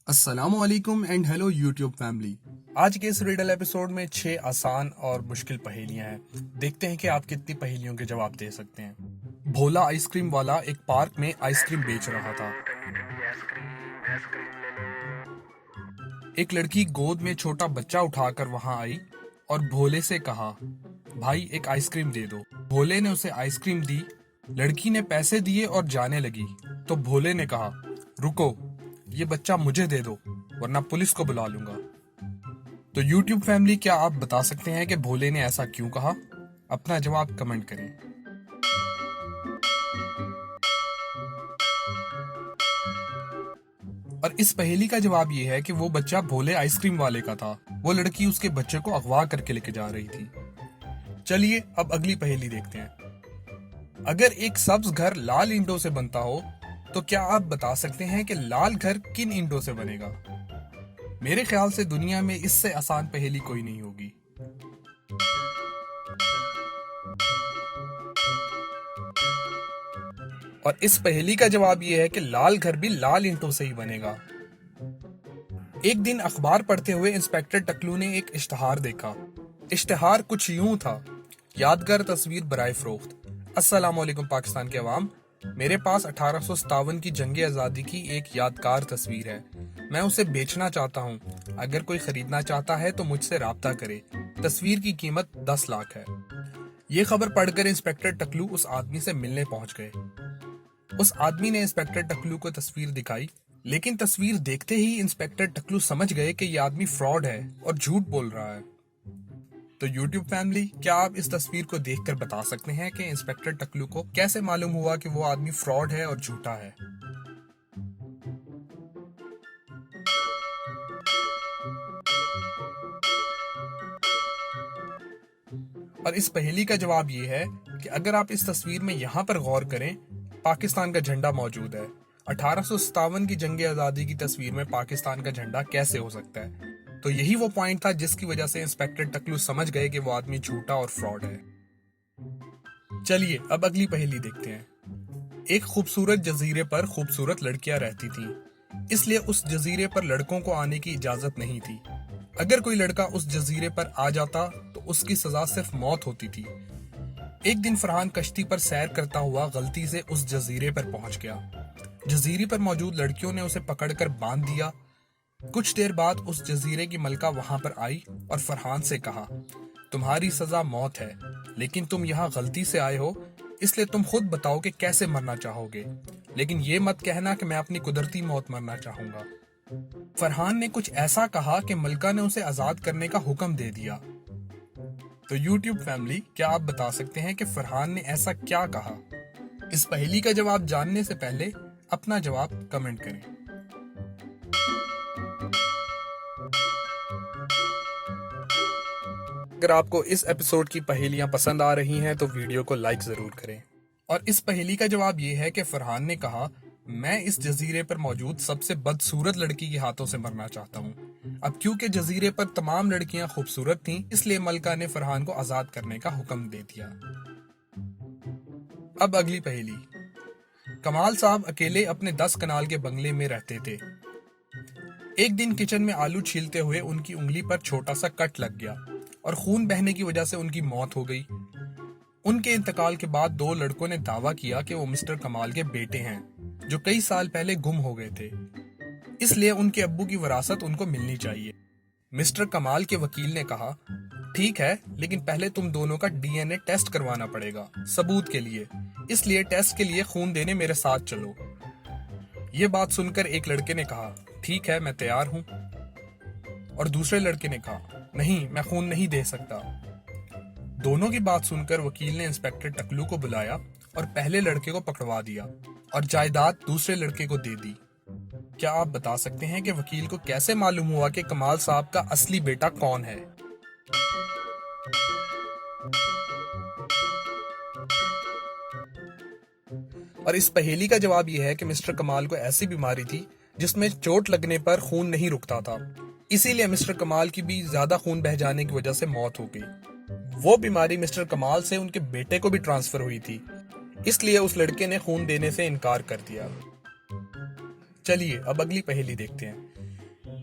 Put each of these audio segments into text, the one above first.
अस्सलामुअलैकुम and hello YouTube family. आज के इस रिडल एपिसोड में 6 आसान और मुश्किल पहेलियां हैं। देखते हैं कि आप कितनी पहेलियों के जवाब दे सकते हैं। भोला आइसक्रीम वाला एक पार्क में आइसक्रीम बेच रहा था। एक लड़की गोद में छोटा बच्चा उठाकर वहां आई और भोले से कहा, भाई एक आइसक्रीम दे दो। भोले ने उसे आइसक्रीम दी। लड़की ने पैसे दिए और जाने लगी तो भोले ने कहा, रुको, ये बच्चा मुझे दे दो वरना पुलिस को बुला लूंगा। तो YouTube फैमिली, क्या आप बता सकते हैं कि भोले ने ऐसा क्यों कहा? अपना जवाब कमेंट करें। और इस पहेली का जवाब ये है कि वो बच्चा भोले आइसक्रीम वाले का था। वो लड़की उसके बच्चे को अगवा करके लेके जा रही थी। चलिए अब अगली पहेली देखते हैं। अगर एक सब्ज घर लाल ईंटों से बनता हो तो क्या आप बता सकते हैं कि लाल घर किन ईंटों से बनेगा? मेरे ख्याल से दुनिया में इससे आसान पहेली कोई नहीं होगी। और इस पहेली का जवाब यह है कि लाल घर भी लाल ईंटों से ही बनेगा। एक दिन अखबार पढ़ते हुए इंस्पेक्टर टकलू ने एक इश्तहार देखा। इश्तहार कुछ यूं था, यादगार तस्वीर बराए फरोख्त। अस्सलामुअलैकुम पाकिस्तान के अवाम, मेरे पास 1857 की जंग आज़ादी की एक यादगार तस्वीर है। मैं उसे बेचना चाहता हूँ। अगर कोई खरीदना चाहता है तो मुझसे राब्ता करे। तस्वीर की कीमत 10 लाख है। ये खबर पढ़कर इंस्पेक्टर टकलू उस आदमी से मिलने पहुंच गए। उस आदमी ने इंस्पेक्टर टकलू को तस्वीर दिखाई, लेकिन तस्वीर देखते ही इंस्पेक्टर टकलू समझ गए कि यह आदमी फ्रॉड है और झूठ बोल रहा है। तो YouTube फैमिली, क्या आप इस तस्वीर को देखकर बता सकते हैं कि इंस्पेक्टर टकलू को कैसे मालूम हुआ कि वो आदमी फ्रॉड है और झूठा है? और इस पहेली का जवाब ये है कि अगर आप इस तस्वीर में यहाँ पर गौर करें, पाकिस्तान का झंडा मौजूद है। 1857 की जंग आज़ादी की तस्वीर में पाकिस्तान का झंडा कैसे हो सकता है? तो यही वो पॉइंट था जिसकी वजह से इंस्पेक्टर टकलू समझ गए कि वो आदमी झूठा और फ्रॉड है। चलिए अब अगली पहेली देखते हैं। एक खूबसूरत जजीरे पर खूबसूरत लड़कियां रहती थीं, इसलिए उस जजीरे पर लड़कों को आने की इजाजत नहीं थी। अगर कोई लड़का उस जजीरे पर आ जाता तो उसकी सजा सिर्फ मौत होती थी। एक दिन फरहान कश्ती पर सैर करता हुआ गलती से उस जजीरे पर पहुंच गया। जजीरे पर मौजूद लड़कियों ने उसे पकड़कर बांध दिया। कुछ देर बाद उस जजीरे की मलका वहां पर आई और फरहान से कहा, तुम्हारी सजा मौत है, लेकिन तुम यहाँ गलती से आए हो, इसलिए तुम खुद बताओ कि कैसे मरना चाहोगे, लेकिन ये मत कहना कि मैं अपनी कुदरती मौत मरना चाहूंगा। फरहान ने कुछ ऐसा कहा कि मलका ने उसे आजाद करने का हुक्म दे दिया। तो YouTube फैमिली, क्या आप बता सकते हैं कि फरहान ने ऐसा क्या कहा? इस पहेली का जवाब जानने से पहले अपना जवाब कमेंट करें। अगर आपको इस एपिसोड की पहेलियां पसंद आ रही हैं तो वीडियो को लाइक जरूर करें। और इस पहेली का जवाब ये है कि फरहान ने कहा, मैं इस जजीरे पर मौजूद सबसे बदसूरत लड़की के हाथों से मरना चाहता हूँ। अब क्योंकि जजीरे पर तमाम लड़कियां खूबसूरत थीं, इसलिए मलका ने फरहान को आजाद करने का हुक्म दे दिया। अब अगली पहेली। कमाल साहब अकेले अपने 10 कनाल के बंगले में रहते थे। एक दिन किचन में आलू छीलते हुए उनकी उंगली पर छोटा सा कट लग गया और खून बहने की वजह से उनकी मौत हो गई। उनके इंतकाल के बाद 2 लड़कों ने दावा किया कि वो मिस्टर कमाल के बेटे हैं, जो कई साल पहले गुम हो गए थे, इसलिए उनके अब्बू की विरासत उनको मिलनी चाहिए। मिस्टर कमाल के वकील ने कहा, ठीक है, लेकिन पहले तुम दोनों का DNA टेस्ट करवाना पड़ेगा सबूत के लिए, इसलिए टेस्ट के लिए खून देने मेरे साथ चलो। ये बात सुनकर एक लड़के ने कहा, ठीक है, मैं तैयार हूं। और दूसरे लड़के ने कहा, नहीं, मैं खून नहीं दे सकता। दोनों की बात सुनकर वकील ने इंस्पेक्टर टकलू को बुलाया और पहले लड़के को पकड़वा दिया और जायदाद दूसरे लड़के को दे दी। क्या आप बता सकते हैं कि वकील को कैसे मालूम हुआ कि कमाल साहब का असली बेटा कौन है? और इस पहेली का जवाब यह है कि मिस्टर कमाल को ऐसी बीमारी थी जिसमें चोट लगने पर खून नहीं रुकता था, इसीलिए मिस्टर कमाल की भी ज्यादा खून बह जाने की वजह से मौत हो गई। वो बीमारी मिस्टर कमाल से उनके बेटे को भी ट्रांसफर हुई थी, इसलिए उस लड़के ने खून देने से इनकार कर दिया। चलिए अब अगली पहेली देखते हैं।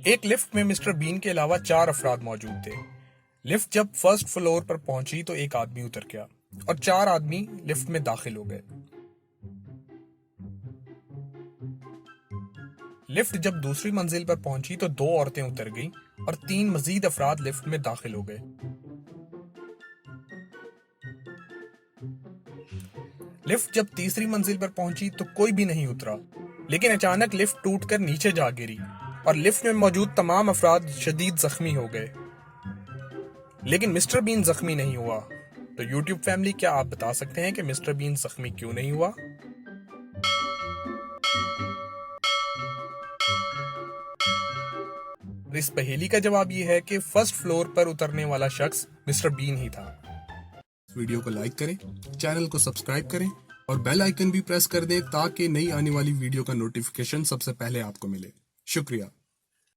एक लिफ्ट में मिस्टर बीन के अलावा 4 अफराद मौजूद थे। लिफ्ट जब फर्स्ट फ्लोर पर पहुंची तो एक आदमी उतर गया और 4 आदमी लिफ्ट में दाखिल हो गए। लिफ्ट जब दूसरी मंजिल पर पहुंची तो 2 औरतें उतर गईं और 3 मजीद अफराद लिफ्ट में दाखिल हो गए। लिफ्ट जब तीसरी मंजिल पर पहुंची तो कोई भी नहीं उतरा, लेकिन अचानक लिफ्ट टूटकर नीचे जा गिरी और लिफ्ट में मौजूद तमाम अफराद शदीद जख्मी हो गए, लेकिन मिस्टर बीन जख्मी नहीं हुआ। तो यूट्यूब फैमिली, क्या आप बता सकते हैं कि मिस्टर बीन जख्मी क्यों नहीं हुआ? इस पहेली का जवाब ये है कि फर्स्ट फ्लोर पर उतरने वाला शख्स मिस्टर बीन ही था। वीडियो को लाइक करें, चैनल को सब्सक्राइब करें और बेल आइकन भी प्रेस कर दें ताकि नई आने वाली वीडियो का नोटिफिकेशन सबसे पहले आपको मिले। शुक्रिया।